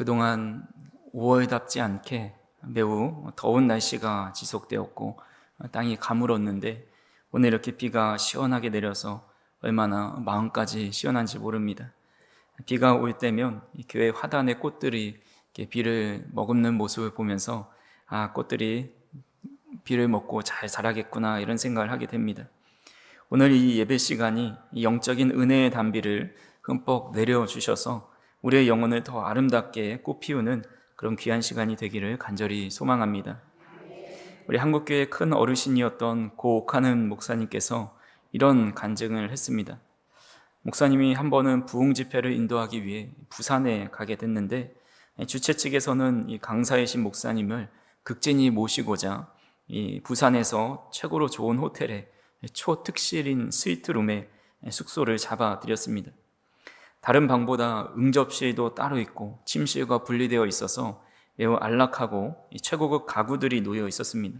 그동안 5월답지 않게 매우 더운 날씨가 지속되었고 땅이 가물었는데 오늘 이렇게 비가 시원하게 내려서 얼마나 마음까지 시원한지 모릅니다. 비가 올 때면 교회 화단의 꽃들이 이렇게 비를 머금는 모습을 보면서 꽃들이 비를 먹고 잘 자라겠구나 이런 생각을 하게 됩니다. 오늘 이 예배 시간이 영적인 은혜의 단비를 흠뻑 내려주셔서 우리의 영혼을 더 아름답게 꽃피우는 그런 귀한 시간이 되기를 간절히 소망합니다. 우리 한국교회의 큰 어르신이었던 고 옥하는 목사님께서 이런 간증을 했습니다. 목사님이 한 번은 부흥 집회를 인도하기 위해 부산에 가게 됐는데 주최 측에서는 이 강사이신 목사님을 극진히 모시고자 이 부산에서 최고로 좋은 호텔에 초특실인 스위트룸에 숙소를 잡아드렸습니다. 다른 방보다 응접실도 따로 있고 침실과 분리되어 있어서 매우 안락하고 최고급 가구들이 놓여 있었습니다.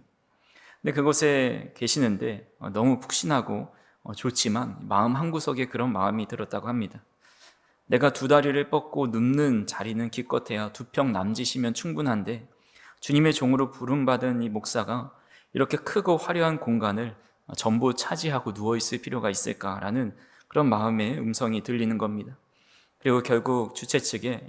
근데 그곳에 계시는데 너무 푹신하고 좋지만 마음 한구석에 그런 마음이 들었다고 합니다. 내가 두 다리를 뻗고 눕는 자리는 기껏해야 2평 남짓이면 충분한데 주님의 종으로 부름받은 이 목사가 이렇게 크고 화려한 공간을 전부 차지하고 누워있을 필요가 있을까라는 그런 마음의 음성이 들리는 겁니다. 그리고 결국 주최 측에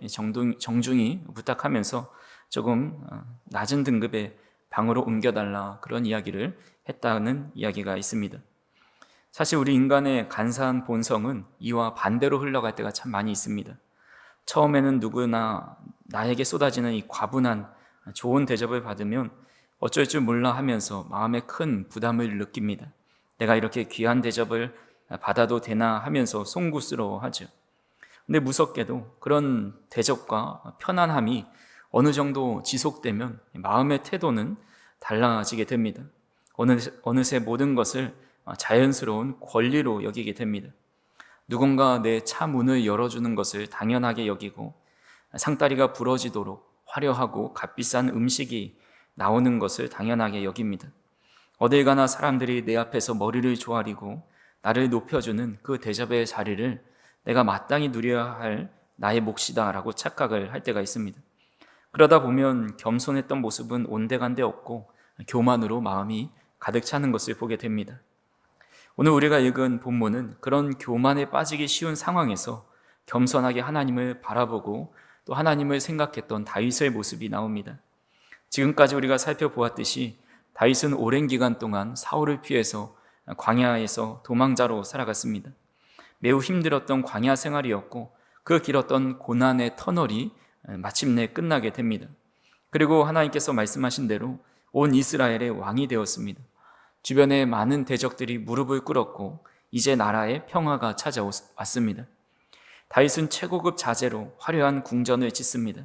정중히 부탁하면서 조금 낮은 등급의 방으로 옮겨달라 그런 이야기를 했다는 이야기가 있습니다. 사실 우리 인간의 간사한 본성은 이와 반대로 흘러갈 때가 참 많이 있습니다. 처음에는 누구나 나에게 쏟아지는 이 과분한 좋은 대접을 받으면 어쩔 줄 몰라 하면서 마음에 큰 부담을 느낍니다. 내가 이렇게 귀한 대접을 받아도 되나 하면서 송구스러워하죠. 근데 무섭게도 그런 대접과 편안함이 어느 정도 지속되면 마음의 태도는 달라지게 됩니다. 어느새 모든 것을 자연스러운 권리로 여기게 됩니다. 누군가 내 차 문을 열어주는 것을 당연하게 여기고 상다리가 부러지도록 화려하고 값비싼 음식이 나오는 것을 당연하게 여깁니다. 어딜 가나 사람들이 내 앞에서 머리를 조아리고 나를 높여주는 그 대접의 자리를 내가 마땅히 누려야 할 나의 몫이다라고 착각을 할 때가 있습니다. 그러다 보면 겸손했던 모습은 온데간데 없고 교만으로 마음이 가득 차는 것을 보게 됩니다. 오늘 우리가 읽은 본문은 그런 교만에 빠지기 쉬운 상황에서 겸손하게 하나님을 바라보고 또 하나님을 생각했던 다윗의 모습이 나옵니다. 지금까지 우리가 살펴보았듯이 다윗은 오랜 기간 동안 사울을 피해서 광야에서 도망자로 살아갔습니다. 매우 힘들었던 광야 생활이었고 그 길었던 고난의 터널이 마침내 끝나게 됩니다. 그리고 하나님께서 말씀하신 대로 온 이스라엘의 왕이 되었습니다. 주변에 많은 대적들이 무릎을 꿇었고 이제 나라에 평화가 찾아왔습니다. 다윗은 최고급 자재로 화려한 궁전을 짓습니다.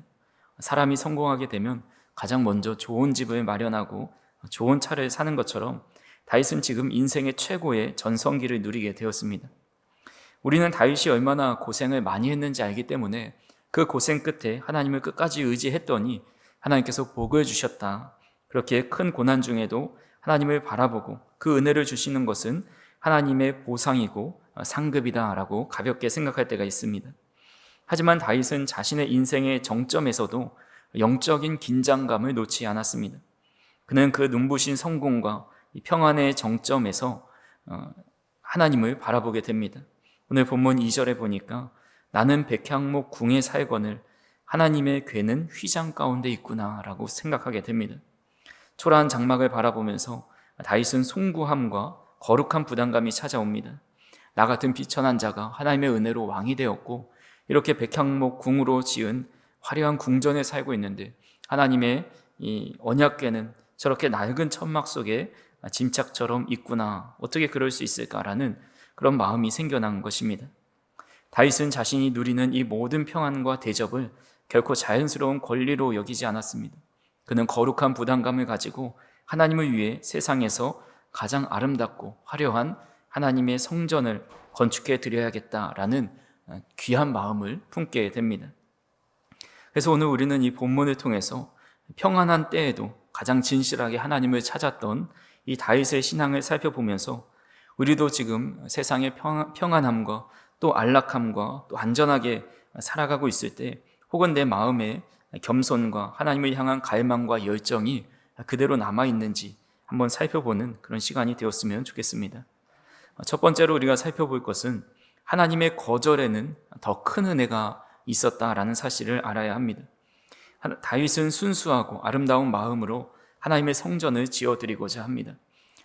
사람이 성공하게 되면 가장 먼저 좋은 집을 마련하고 좋은 차를 사는 것처럼 다윗은 지금 인생의 최고의 전성기를 누리게 되었습니다. 우리는 다윗이 얼마나 고생을 많이 했는지 알기 때문에 그 고생 끝에 하나님을 끝까지 의지했더니 하나님께서 복을 주셨다. 그렇게 큰 고난 중에도 하나님을 바라보고 그 은혜를 주시는 것은 하나님의 보상이고 상급이다라고 가볍게 생각할 때가 있습니다. 하지만 다윗은 자신의 인생의 정점에서도 영적인 긴장감을 놓지 않았습니다. 그는 그 눈부신 성공과 평안의 정점에서 하나님을 바라보게 됩니다. 오늘 본문 2절에 보니까 나는 백향목 궁에 살거늘 하나님의 궤는 휘장 가운데 있구나 라고 생각하게 됩니다. 초라한 장막을 바라보면서 다윗은 송구함과 거룩한 부담감이 찾아옵니다. 나 같은 비천한 자가 하나님의 은혜로 왕이 되었고 이렇게 백향목 궁으로 지은 화려한 궁전에 살고 있는데 하나님의 이 언약궤는 저렇게 낡은 천막 속에 짐짝처럼 있구나. 어떻게 그럴 수 있을까라는 그런 마음이 생겨난 것입니다. 다윗은 자신이 누리는 이 모든 평안과 대접을 결코 자연스러운 권리로 여기지 않았습니다. 그는 거룩한 부담감을 가지고 하나님을 위해 세상에서 가장 아름답고 화려한 하나님의 성전을 건축해 드려야겠다라는 귀한 마음을 품게 됩니다. 그래서 오늘 우리는 이 본문을 통해서 평안한 때에도 가장 진실하게 하나님을 찾았던 이 다윗의 신앙을 살펴보면서 우리도 지금 세상의 평안함과 또 안락함과 또 안전하게 살아가고 있을 때 혹은 내 마음에 겸손과 하나님을 향한 갈망과 열정이 그대로 남아있는지 한번 살펴보는 그런 시간이 되었으면 좋겠습니다. 첫 번째로 우리가 살펴볼 것은 하나님의 거절에는 더 큰 은혜가 있었다라는 사실을 알아야 합니다. 다윗은 순수하고 아름다운 마음으로 하나님의 성전을 지어드리고자 합니다.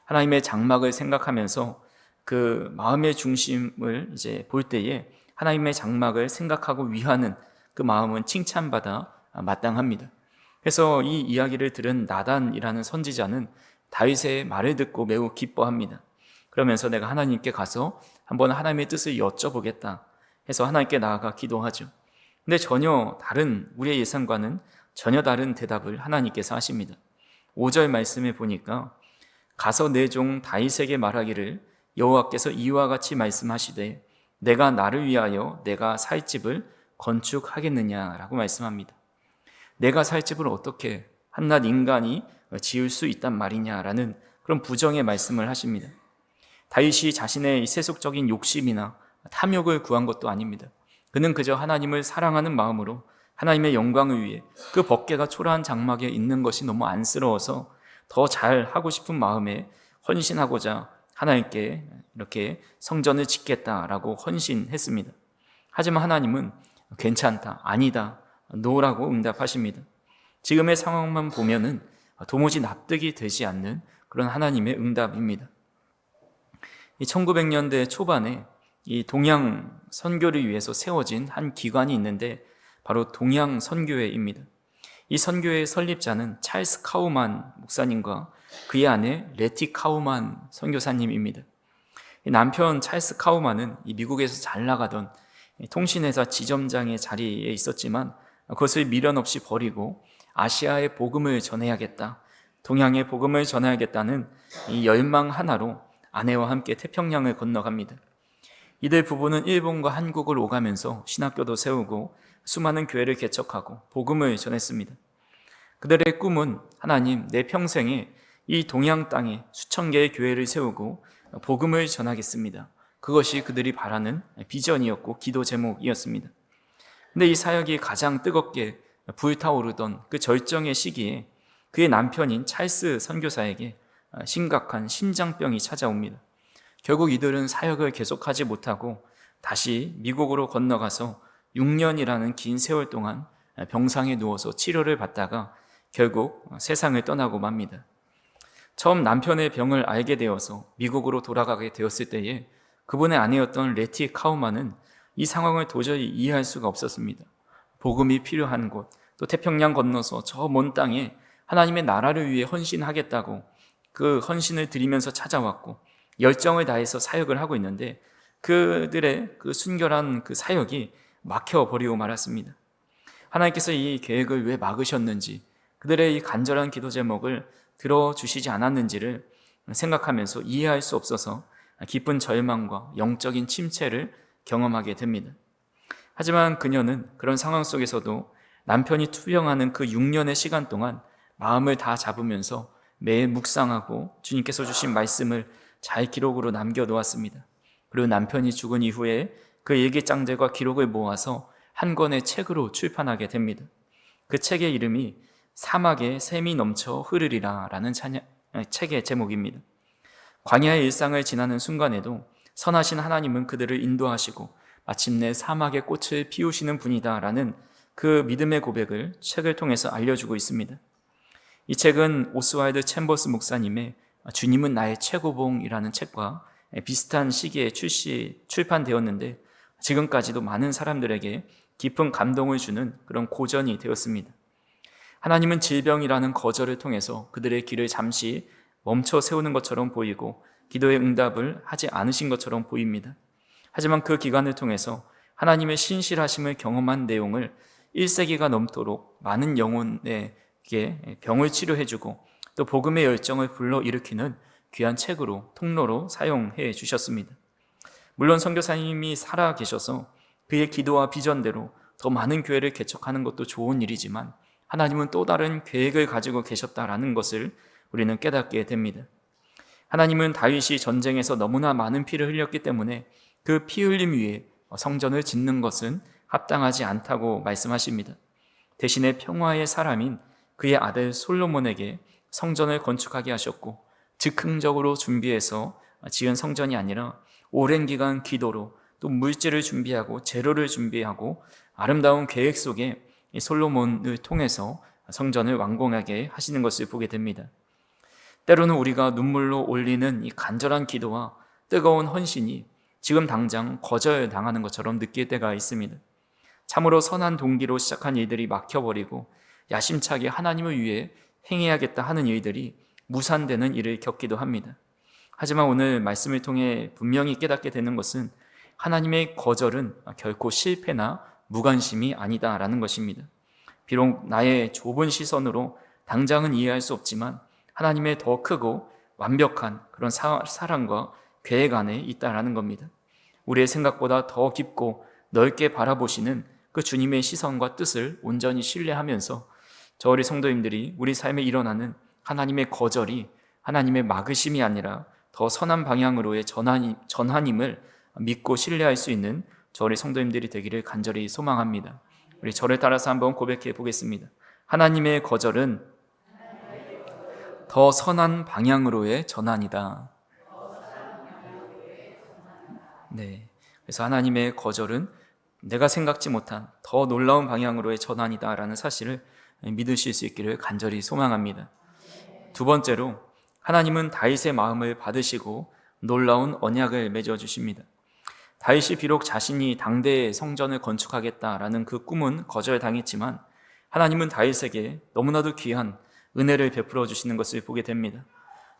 하나님의 장막을 생각하면서 그 마음의 중심을 이제 볼 때에 하나님의 장막을 생각하고 위하는 그 마음은 칭찬받아 마땅합니다. 그래서 이 이야기를 들은 나단이라는 선지자는 다윗의 말을 듣고 매우 기뻐합니다. 그러면서 내가 하나님께 가서 한번 하나님의 뜻을 여쭤보겠다 해서 하나님께 나아가 기도하죠. 근데 전혀 다른, 우리의 예상과는 전혀 다른 대답을 하나님께서 하십니다. 5절 말씀에 보니까 가서 내 종 다윗에게 말하기를 여호와께서 이와 같이 말씀하시되 내가 나를 위하여 내가 살 집을 건축하겠느냐라고 말씀합니다. 내가 살 집을 어떻게 한낱 인간이 지을 수 있단 말이냐라는 그런 부정의 말씀을 하십니다. 다윗이 자신의 세속적인 욕심이나 탐욕을 구한 것도 아닙니다. 그는 그저 하나님을 사랑하는 마음으로 하나님의 영광을 위해 그 법궤가 초라한 장막에 있는 것이 너무 안쓰러워서 더 잘하고 싶은 마음에 헌신하고자 하나님께 이렇게 성전을 짓겠다라고 헌신했습니다. 하지만 하나님은 괜찮다, 아니다, 노라고 응답하십니다. 지금의 상황만 보면은 도무지 납득이 되지 않는 그런 하나님의 응답입니다. 1900년대 초반에 이 동양 선교를 위해서 세워진 한 기관이 있는데 바로 동양 선교회입니다. 이 선교회의 설립자는 찰스 카우만 목사님과 그의 아내 레티 카우만 선교사님입니다. 남편 찰스 카우만은 미국에서 잘 나가던 통신회사 지점장의 자리에 있었지만 그것을 미련 없이 버리고 아시아의 복음을 전해야겠다, 동양의 복음을 전해야겠다는 이 열망 하나로 아내와 함께 태평양을 건너갑니다. 이들 부부는 일본과 한국을 오가면서 신학교도 세우고 수많은 교회를 개척하고 복음을 전했습니다. 그들의 꿈은 하나님, 내 평생에 이 동양 땅에 수천 개의 교회를 세우고 복음을 전하겠습니다. 그것이 그들이 바라는 비전이었고 기도 제목이었습니다. 근데 이 사역이 가장 뜨겁게 불타오르던 그 절정의 시기에 그의 남편인 찰스 선교사에게 심각한 심장병이 찾아옵니다. 결국 이들은 사역을 계속하지 못하고 다시 미국으로 건너가서 6년이라는 긴 세월 동안 병상에 누워서 치료를 받다가 결국 세상을 떠나고 맙니다. 처음 남편의 병을 알게 되어서 미국으로 돌아가게 되었을 때에 그분의 아내였던 레티 카우만은 이 상황을 도저히 이해할 수가 없었습니다. 복음이 필요한 곳, 또 태평양 건너서 저 먼 땅에 하나님의 나라를 위해 헌신하겠다고 그 헌신을 드리면서 찾아왔고 열정을 다해서 사역을 하고 있는데 그들의 그 순결한 그 사역이 막혀버리고 말았습니다. 하나님께서 이 계획을 왜 막으셨는지, 그들의 이 간절한 기도 제목을 들어주시지 않았는지를 생각하면서 이해할 수 없어서 깊은 절망과 영적인 침체를 경험하게 됩니다. 하지만 그녀는 그런 상황 속에서도 남편이 투병하는 그 6년의 시간 동안 마음을 다 잡으면서 매일 묵상하고 주님께서 주신 말씀을 잘 기록으로 남겨놓았습니다. 그리고 남편이 죽은 이후에 그 일기장들과 기록을 모아서 한 권의 책으로 출판하게 됩니다. 그 책의 이름이 사막에 샘이 넘쳐 흐르리라 라는 책의 제목입니다. 광야의 일상을 지나는 순간에도 선하신 하나님은 그들을 인도하시고 마침내 사막의 꽃을 피우시는 분이다 라는 그 믿음의 고백을 책을 통해서 알려주고 있습니다. 이 책은 오스왈드 챔버스 목사님의 주님은 나의 최고봉이라는 책과 비슷한 시기에 출판되었는데 지금까지도 많은 사람들에게 깊은 감동을 주는 그런 고전이 되었습니다. 하나님은 질병이라는 거절을 통해서 그들의 길을 잠시 멈춰 세우는 것처럼 보이고 기도의 응답을 하지 않으신 것처럼 보입니다. 하지만 그 기간을 통해서 하나님의 신실하심을 경험한 내용을 1세기가 넘도록 많은 영혼에게 병을 치료해주고 또 복음의 열정을 불러일으키는 귀한 책으로 통로로 사용해 주셨습니다. 물론 선교사님이 살아 계셔서 그의 기도와 비전대로 더 많은 교회를 개척하는 것도 좋은 일이지만 하나님은 또 다른 계획을 가지고 계셨다라는 것을 우리는 깨닫게 됩니다. 하나님은 다윗이 전쟁에서 너무나 많은 피를 흘렸기 때문에 그 피 흘림 위에 성전을 짓는 것은 합당하지 않다고 말씀하십니다. 대신에 평화의 사람인 그의 아들 솔로몬에게 성전을 건축하게 하셨고, 즉흥적으로 준비해서 지은 성전이 아니라 오랜 기간 기도로 또 물질을 준비하고 재료를 준비하고 아름다운 계획 속에 이 솔로몬을 통해서 성전을 완공하게 하시는 것을 보게 됩니다. 때로는 우리가 눈물로 올리는 이 간절한 기도와 뜨거운 헌신이 지금 당장 거절당하는 것처럼 느낄 때가 있습니다. 참으로 선한 동기로 시작한 일들이 막혀버리고 야심차게 하나님을 위해 행해야겠다 하는 일들이 무산되는 일을 겪기도 합니다. 하지만 오늘 말씀을 통해 분명히 깨닫게 되는 것은 하나님의 거절은 결코 실패나 무관심이 아니다라는 것입니다. 비록 나의 좁은 시선으로 당장은 이해할 수 없지만 하나님의 더 크고 완벽한 그런 사랑과 계획 안에 있다라는 겁니다. 우리의 생각보다 더 깊고 넓게 바라보시는 그 주님의 시선과 뜻을 온전히 신뢰하면서 저 우리 성도님들이 우리 삶에 일어나는 하나님의 거절이 하나님의 막으심이 아니라 더 선한 방향으로의 전환임을 믿고 신뢰할 수 있는 저 우리 성도님들이 되기를 간절히 소망합니다. 우리 저를 따라서 한번 고백해 보겠습니다. 하나님의 거절은 더 선한 방향으로의 전환이다. 네. 그래서 하나님의 거절은 내가 생각지 못한 더 놀라운 방향으로의 전환이다라는 사실을 믿으실 수 있기를 간절히 소망합니다. 두 번째로, 하나님은 다윗의 마음을 받으시고 놀라운 언약을 맺어 주십니다. 다윗이 비록 자신이 당대의 성전을 건축하겠다라는 그 꿈은 거절당했지만 하나님은 다윗에게 너무나도 귀한 은혜를 베풀어 주시는 것을 보게 됩니다.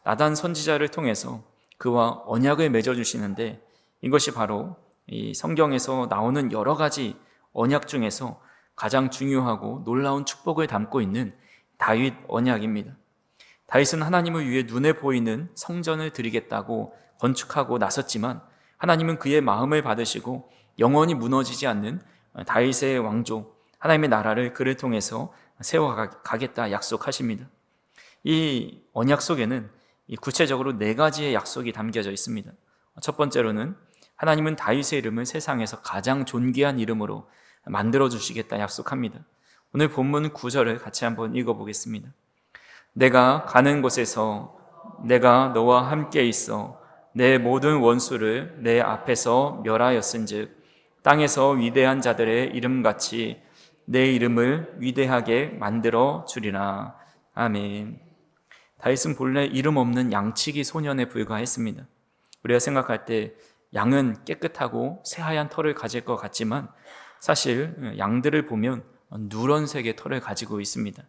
나단 선지자를 통해서 그와 언약을 맺어 주시는데, 이것이 바로 이 성경에서 나오는 여러 가지 언약 중에서 가장 중요하고 놀라운 축복을 담고 있는 다윗 언약입니다. 다윗은 하나님을 위해 눈에 보이는 성전을 드리겠다고 건축하고 나섰지만 하나님은 그의 마음을 받으시고 영원히 무너지지 않는 다윗의 왕조, 하나님의 나라를 그를 통해서 세워가겠다 약속하십니다. 이 언약 속에는 구체적으로 4가지의 약속이 담겨져 있습니다. 첫 번째로는 하나님은 다윗의 이름을 세상에서 가장 존귀한 이름으로 만들어 주시겠다 약속합니다. 오늘 본문 9절을 같이 한번 읽어보겠습니다. 내가 가는 곳에서 내가 너와 함께 있어 내 모든 원수를 내 앞에서 멸하였은즉 땅에서 위대한 자들의 이름같이 내 이름을 위대하게 만들어 주리라. 아멘. 다윗은 본래 이름 없는 양치기 소년에 불과했습니다. 우리가 생각할 때 양은 깨끗하고 새하얀 털을 가질 것 같지만 사실 양들을 보면 누런색의 털을 가지고 있습니다.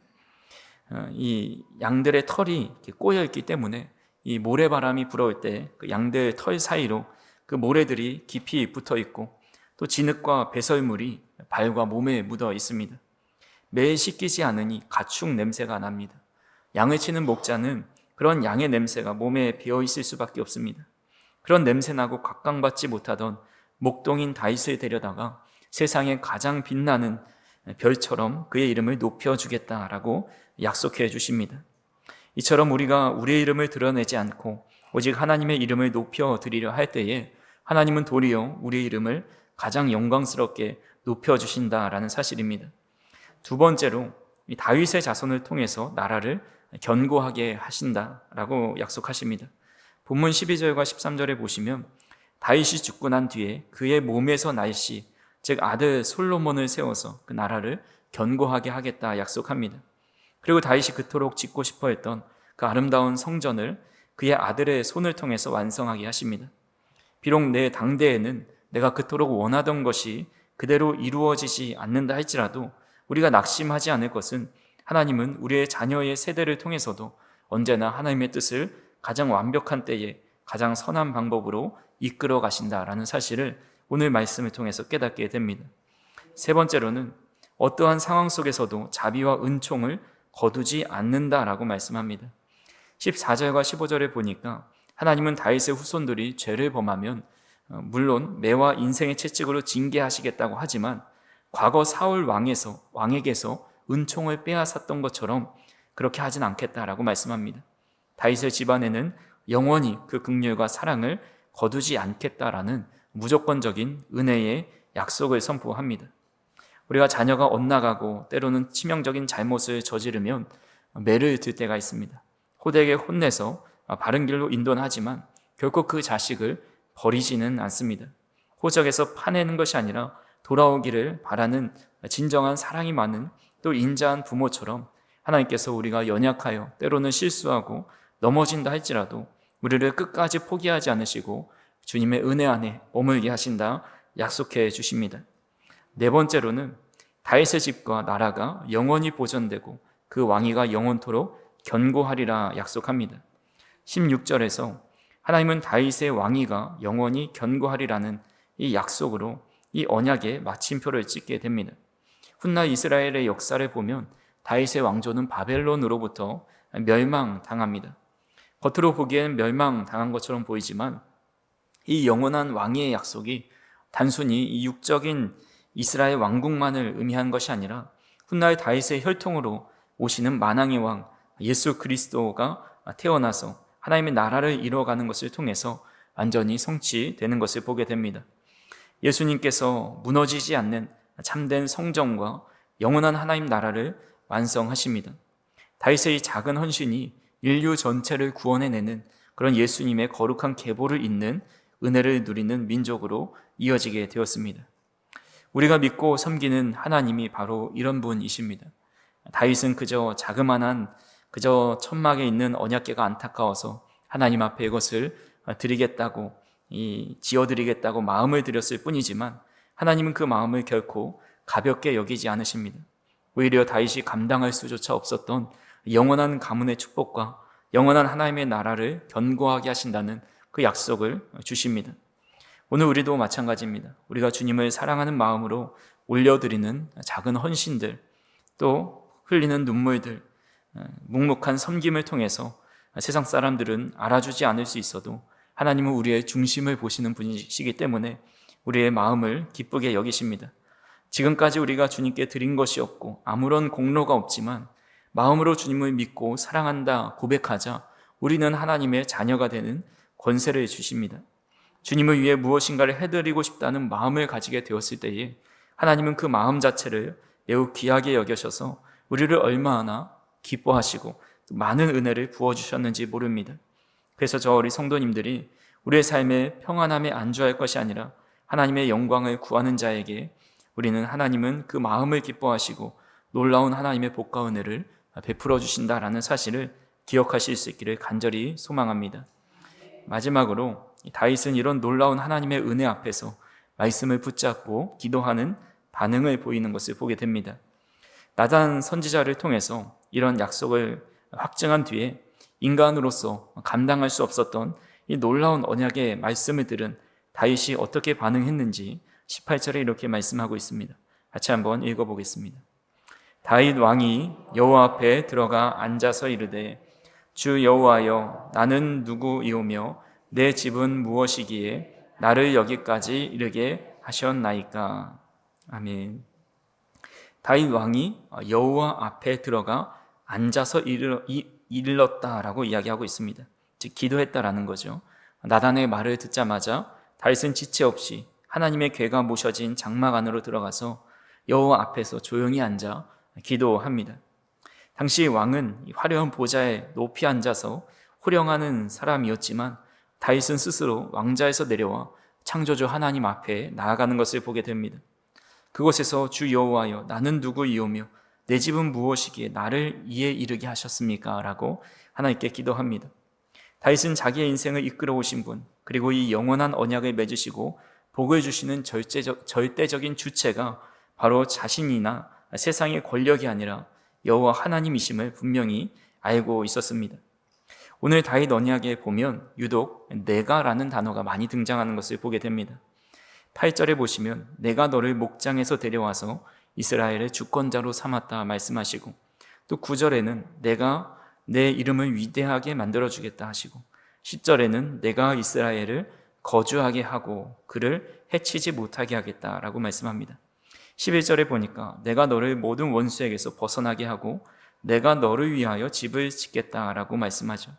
이 양들의 털이 꼬여 있기 때문에 이 모래바람이 불어올 때 그 양들 털 사이로 그 모래들이 깊이 붙어 있고 또 진흙과 배설물이 발과 몸에 묻어 있습니다. 매일 씻기지 않으니 가축 냄새가 납니다. 양을 치는 목자는 그런 양의 냄새가 몸에 배어 있을 수밖에 없습니다. 그런 냄새나고 각광받지 못하던 목동인 다윗을 데려다가 세상에 가장 빛나는 별처럼 그의 이름을 높여주겠다라고 약속해 주십니다. 이처럼 우리가 우리의 이름을 드러내지 않고 오직 하나님의 이름을 높여드리려 할 때에 하나님은 도리어 우리의 이름을 가장 영광스럽게 높여주신다라는 사실입니다. 두 번째로, 이 다윗의 자손을 통해서 나라를 견고하게 하신다라고 약속하십니다. 본문 12절과 13절에 보시면 다윗이 죽고 난 뒤에 그의 몸에서 날 씨, 즉 아들 솔로몬을 세워서 그 나라를 견고하게 하겠다 약속합니다. 그리고 다윗이 그토록 짓고 싶어 했던 그 아름다운 성전을 그의 아들의 손을 통해서 완성하게 하십니다. 비록 내 당대에는 내가 그토록 원하던 것이 그대로 이루어지지 않는다 할지라도 우리가 낙심하지 않을 것은 하나님은 우리의 자녀의 세대를 통해서도 언제나 하나님의 뜻을 가장 완벽한 때에 가장 선한 방법으로 이끌어 가신다라는 사실을 오늘 말씀을 통해서 깨닫게 됩니다. 세 번째로는 어떠한 상황 속에서도 자비와 은총을 거두지 않는다라고 말씀합니다. 14절과 15절에 보니까 하나님은 다윗의 후손들이 죄를 범하면 물론 매와 인생의 채찍으로 징계하시겠다고 하지만 과거 사울 왕에게서 은총을 빼앗았던 것처럼 그렇게 하진 않겠다라고 말씀합니다. 다윗의 집안에는 영원히 그 긍휼과 사랑을 거두지 않겠다라는 무조건적인 은혜의 약속을 선포합니다. 우리가 자녀가 엇나가고 때로는 치명적인 잘못을 저지르면 매를 들 때가 있습니다. 호되게 혼내서 바른 길로 인도하지만 결코 그 자식을 버리지는 않습니다. 호적에서 파내는 것이 아니라 돌아오기를 바라는 진정한 사랑이 많은 또 인자한 부모처럼 하나님께서 우리가 연약하여 때로는 실수하고 넘어진다 할지라도 우리를 끝까지 포기하지 않으시고 주님의 은혜 안에 머물게 하신다 약속해 주십니다. 네 번째로는 다윗의 집과 나라가 영원히 보존되고 그 왕위가 영원토록 견고하리라 약속합니다. 16절에서 하나님은 다윗의 왕위가 영원히 견고하리라는 이 약속으로 이 언약에 마침표를 찍게 됩니다. 훗날 이스라엘의 역사를 보면 다윗의 왕조는 바벨론으로부터 멸망당합니다. 겉으로 보기엔 멸망당한 것처럼 보이지만 이 영원한 왕위의 약속이 단순히 이 육적인 이스라엘 왕국만을 의미한 것이 아니라 훗날 다윗의 혈통으로 오시는 만왕의 왕 예수 그리스도가 태어나서 하나님의 나라를 이루어가는 것을 통해서 완전히 성취되는 것을 보게 됩니다. 예수님께서 무너지지 않는 참된 성정과 영원한 하나님 나라를 완성하십니다. 다윗의 이 작은 헌신이 인류 전체를 구원해내는 그런 예수님의 거룩한 계보를 잇는 은혜를 누리는 민족으로 이어지게 되었습니다. 우리가 믿고 섬기는 하나님이 바로 이런 분이십니다. 다윗은 그저 자그마한 그저 천막에 있는 언약궤가 안타까워서 하나님 앞에 이것을 드리겠다고 지어드리겠다고 마음을 드렸을 뿐이지만 하나님은 그 마음을 결코 가볍게 여기지 않으십니다. 오히려 다윗이 감당할 수조차 없었던 영원한 가문의 축복과 영원한 하나님의 나라를 견고하게 하신다는 그 약속을 주십니다. 오늘 우리도 마찬가지입니다. 우리가 주님을 사랑하는 마음으로 올려드리는 작은 헌신들, 또 흘리는 눈물들, 묵묵한 섬김을 통해서 세상 사람들은 알아주지 않을 수 있어도 하나님은 우리의 중심을 보시는 분이시기 때문에 우리의 마음을 기쁘게 여기십니다. 지금까지 우리가 주님께 드린 것이 없고 아무런 공로가 없지만 마음으로 주님을 믿고 사랑한다 고백하자 우리는 하나님의 자녀가 되는 권세를 주십니다. 주님을 위해 무엇인가를 해드리고 싶다는 마음을 가지게 되었을 때에 하나님은 그 마음 자체를 매우 귀하게 여겨셔서 우리를 얼마나 기뻐하시고 많은 은혜를 부어주셨는지 모릅니다. 그래서 저 우리 성도님들이 우리의 삶에 평안함에 안주할 것이 아니라 하나님의 영광을 구하는 자에게 우리는 하나님은 그 마음을 기뻐하시고 놀라운 하나님의 복과 은혜를 베풀어 주신다라는 사실을 기억하실 수 있기를 간절히 소망합니다. 마지막으로 다윗은 이런 놀라운 하나님의 은혜 앞에서 말씀을 붙잡고 기도하는 반응을 보이는 것을 보게 됩니다. 나단 선지자를 통해서 이런 약속을 확증한 뒤에 인간으로서 감당할 수 없었던 이 놀라운 언약의 말씀을 들은 다윗이 어떻게 반응했는지 18절에 이렇게 말씀하고 있습니다. 같이 한번 읽어보겠습니다. 다윗 왕이 여호와 앞에 들어가 앉아서 이르되 주 여호와여 나는 누구이오며 내 집은 무엇이기에 나를 여기까지 이르게 하셨나이까. 아멘. 다윗 왕이 여호와 앞에 들어가 앉아서 일렀다라고 이야기하고 있습니다. 즉 기도했다라는 거죠. 나단의 말을 듣자마자 다윗은 지체 없이 하나님의 궤가 모셔진 장막 안으로 들어가서 여호와 앞에서 조용히 앉아 기도합니다. 당시 왕은 화려한 보좌에 높이 앉아서 호령하는 사람이었지만 다윗은 스스로 왕자에서 내려와 창조주 하나님 앞에 나아가는 것을 보게 됩니다. 그곳에서 주 여호와여 나는 누구이오며 내 집은 무엇이기에 나를 이에 이르게 하셨습니까? 라고 하나님께 기도합니다. 다윗은 자기의 인생을 이끌어 오신 분, 그리고 이 영원한 언약을 맺으시고 복을 주시는 절대적인 주체가 바로 자신이나 세상의 권력이 아니라 여호와 하나님이심을 분명히 알고 있었습니다. 오늘 다윗 언약에 보면 유독 내가라는 단어가 많이 등장하는 것을 보게 됩니다. 8절에 보시면 내가 너를 목장에서 데려와서 이스라엘의 주권자로 삼았다 말씀하시고, 또 9절에는 내가 내 이름을 위대하게 만들어주겠다 하시고, 10절에는 내가 이스라엘을 거주하게 하고 그를 해치지 못하게 하겠다라고 말씀합니다. 11절에 보니까 내가 너를 모든 원수에게서 벗어나게 하고 내가 너를 위하여 집을 짓겠다라고 말씀하죠.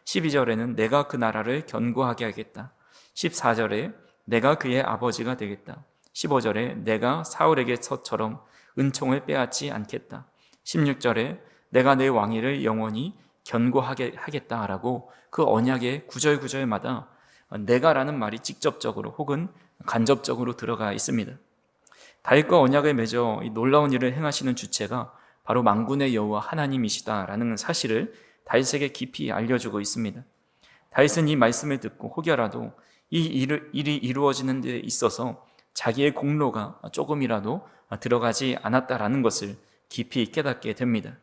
12절에는 내가 그 나라를 견고하게 하겠다. 14절에 내가 그의 아버지가 되겠다. 15절에 내가 사울에게서처럼 은총을 빼앗지 않겠다. 16절에 내가 내 왕위를 영원히 견고하게 하겠다라고 그 언약의 구절구절마다 내가라는 말이 직접적으로 혹은 간접적으로 들어가 있습니다. 다윗과 언약을 맺어 이 놀라운 일을 행하시는 주체가 바로 만군의 여호와 하나님이시다라는 사실을 다윗에게 깊이 알려주고 있습니다. 다윗은 이 말씀을 듣고 혹여라도 이 일이 이루어지는 데 있어서 자기의 공로가 조금이라도 들어가지 않았다라는 것을 깊이 깨닫게 됩니다.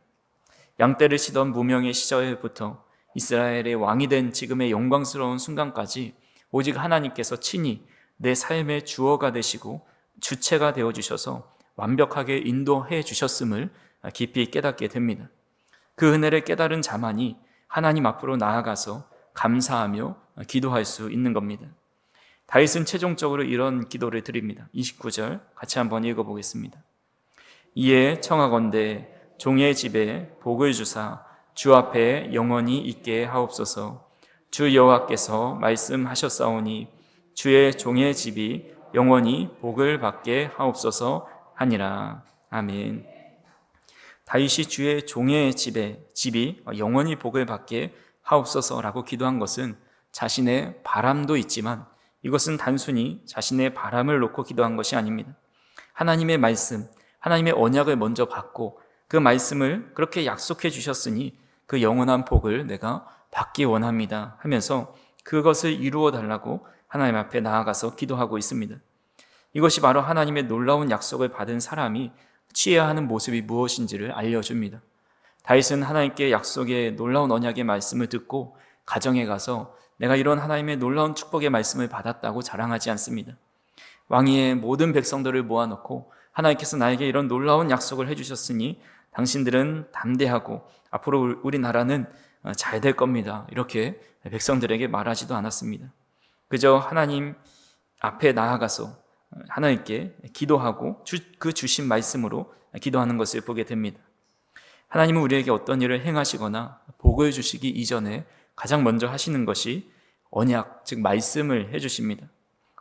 양떼를 치던 무명의 시절부터 이스라엘의 왕이 된 지금의 영광스러운 순간까지 오직 하나님께서 친히 내 삶의 주어가 되시고 주체가 되어주셔서 완벽하게 인도해 주셨음을 깊이 깨닫게 됩니다. 그 은혜를 깨달은 자만이 하나님 앞으로 나아가서 감사하며 기도할 수 있는 겁니다. 다윗은 최종적으로 이런 기도를 드립니다. 29절 같이 한번 읽어보겠습니다. 이에 청하건대 종의 집에 복을 주사 주 앞에 영원히 있게 하옵소서. 주 여호와께서 말씀하셨사오니 주의 종의 집이 영원히 복을 받게 하옵소서 하니라. 아멘. 다윗이 주의 종의 집이 영원히 복을 받게 하옵소서라고 기도한 것은 자신의 바람도 있지만 이것은 단순히 자신의 바람을 놓고 기도한 것이 아닙니다. 하나님의 말씀, 하나님의 언약을 먼저 받고 그 말씀을 그렇게 약속해 주셨으니 그 영원한 복을 내가 받기 원합니다 하면서 그것을 이루어 달라고 하나님 앞에 나아가서 기도하고 있습니다. 이것이 바로 하나님의 놀라운 약속을 받은 사람이 취해야 하는 모습이 무엇인지를 알려줍니다. 다윗은 하나님께 약속의 놀라운 언약의 말씀을 듣고 가정에 가서 내가 이런 하나님의 놀라운 축복의 말씀을 받았다고 자랑하지 않습니다. 왕위의 모든 백성들을 모아놓고 하나님께서 나에게 이런 놀라운 약속을 해주셨으니 당신들은 담대하고 앞으로 우리 나라는 잘 될 겁니다. 이렇게 백성들에게 말하지도 않았습니다. 그저 하나님 앞에 나아가서 하나님께 기도하고 그 주신 말씀으로 기도하는 것을 보게 됩니다. 하나님은 우리에게 어떤 일을 행하시거나 복을 주시기 이전에 가장 먼저 하시는 것이 언약, 즉 말씀을 해주십니다.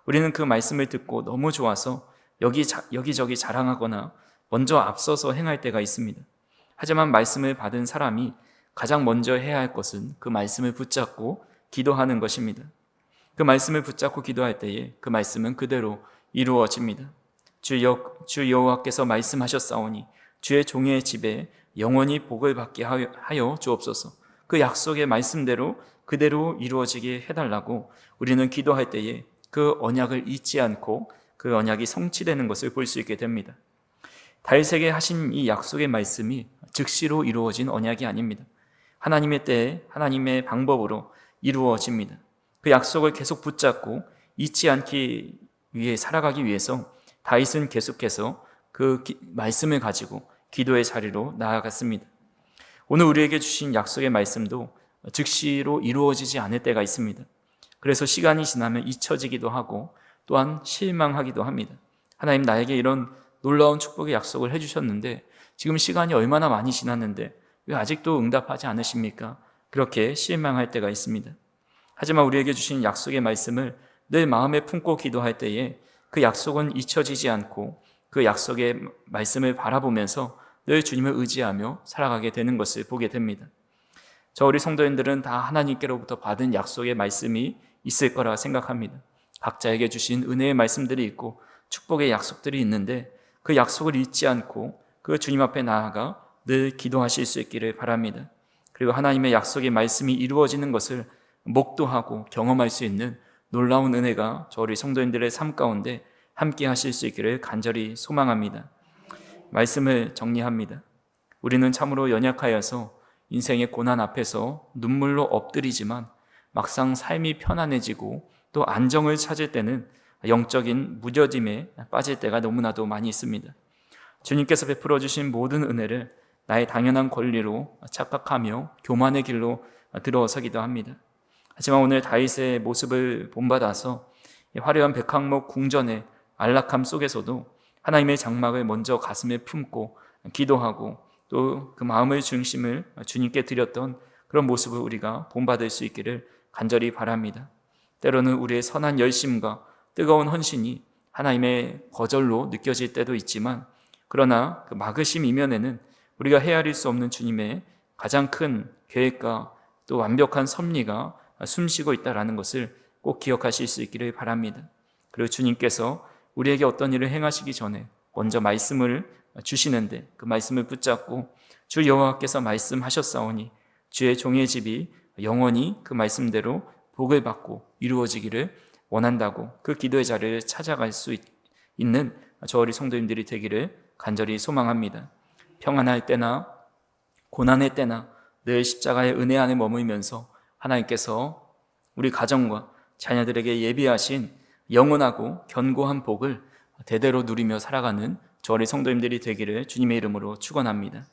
우리는 그 말씀을 듣고 너무 좋아서 여기저기 자랑하거나 먼저 앞서서 행할 때가 있습니다. 하지만 말씀을 받은 사람이 가장 먼저 해야 할 것은 그 말씀을 붙잡고 기도하는 것입니다. 그 말씀을 붙잡고 기도할 때에 그 말씀은 그대로 이루어집니다. 주 여호와께서 말씀하셨사오니 주의 종의 집에 영원히 복을 받게 하여 주옵소서. 그 약속의 말씀대로 그대로 이루어지게 해달라고 우리는 기도할 때에 그 언약을 잊지 않고 그 언약이 성취되는 것을 볼 수 있게 됩니다. 다윗에게 하신 이 약속의 말씀이 즉시로 이루어진 언약이 아닙니다. 하나님의 때에 하나님의 방법으로 이루어집니다. 그 약속을 계속 붙잡고 잊지 않기 위해 살아가기 위해서 다윗은 계속해서 그 말씀을 가지고 기도의 자리로 나아갔습니다. 오늘 우리에게 주신 약속의 말씀도 즉시로 이루어지지 않을 때가 있습니다. 그래서 시간이 지나면 잊혀지기도 하고 또한 실망하기도 합니다. 하나님 나에게 이런 놀라운 축복의 약속을 해주셨는데 지금 시간이 얼마나 많이 지났는데 왜 아직도 응답하지 않으십니까? 그렇게 실망할 때가 있습니다. 하지만 우리에게 주신 약속의 말씀을 늘 마음에 품고 기도할 때에 그 약속은 잊혀지지 않고 그 약속의 말씀을 바라보면서 늘 주님을 의지하며 살아가게 되는 것을 보게 됩니다. 우리 성도님들은 다 하나님께로부터 받은 약속의 말씀이 있을 거라 생각합니다. 각자에게 주신 은혜의 말씀들이 있고 축복의 약속들이 있는데 그 약속을 잊지 않고 그 주님 앞에 나아가 늘 기도하실 수 있기를 바랍니다. 그리고 하나님의 약속의 말씀이 이루어지는 것을 목도하고 경험할 수 있는 놀라운 은혜가 우리 성도님들의 삶 가운데 함께 하실 수 있기를 간절히 소망합니다. 말씀을 정리합니다. 우리는 참으로 연약하여서 인생의 고난 앞에서 눈물로 엎드리지만 막상 삶이 편안해지고 또 안정을 찾을 때는 영적인 무뎌짐에 빠질 때가 너무나도 많이 있습니다. 주님께서 베풀어 주신 모든 은혜를 나의 당연한 권리로 착각하며 교만의 길로 들어서기도 합니다. 하지만 오늘 다윗의 모습을 본받아서 화려한 백항목 궁전의 안락함 속에서도 하나님의 장막을 먼저 가슴에 품고 기도하고 또 그 마음의 중심을 주님께 드렸던 그런 모습을 우리가 본받을 수 있기를 간절히 바랍니다. 때로는 우리의 선한 열심과 뜨거운 헌신이 하나님의 거절로 느껴질 때도 있지만, 그러나 그 막으심 이면에는 우리가 헤아릴 수 없는 주님의 가장 큰 계획과 또 완벽한 섭리가 숨쉬고 있다는 것을 꼭 기억하실 수 있기를 바랍니다. 그리고 주님께서 우리에게 어떤 일을 행하시기 전에 먼저 말씀을 주시는데, 그 말씀을 붙잡고 주 여호와께서 말씀하셨사오니 주의 종의 집이 영원히 그 말씀대로 복을 받고 이루어지기를 원한다고 그 기도의 자리를 찾아갈 수 있는 저 어린 성도님들이 되기를 간절히 소망합니다. 평안할 때나 고난의 때나 늘 십자가의 은혜 안에 머물면서 하나님께서 우리 가정과 자녀들에게 예비하신 영원하고 견고한 복을 대대로 누리며 살아가는 저 어린 성도님들이 되기를 주님의 이름으로 축원합니다.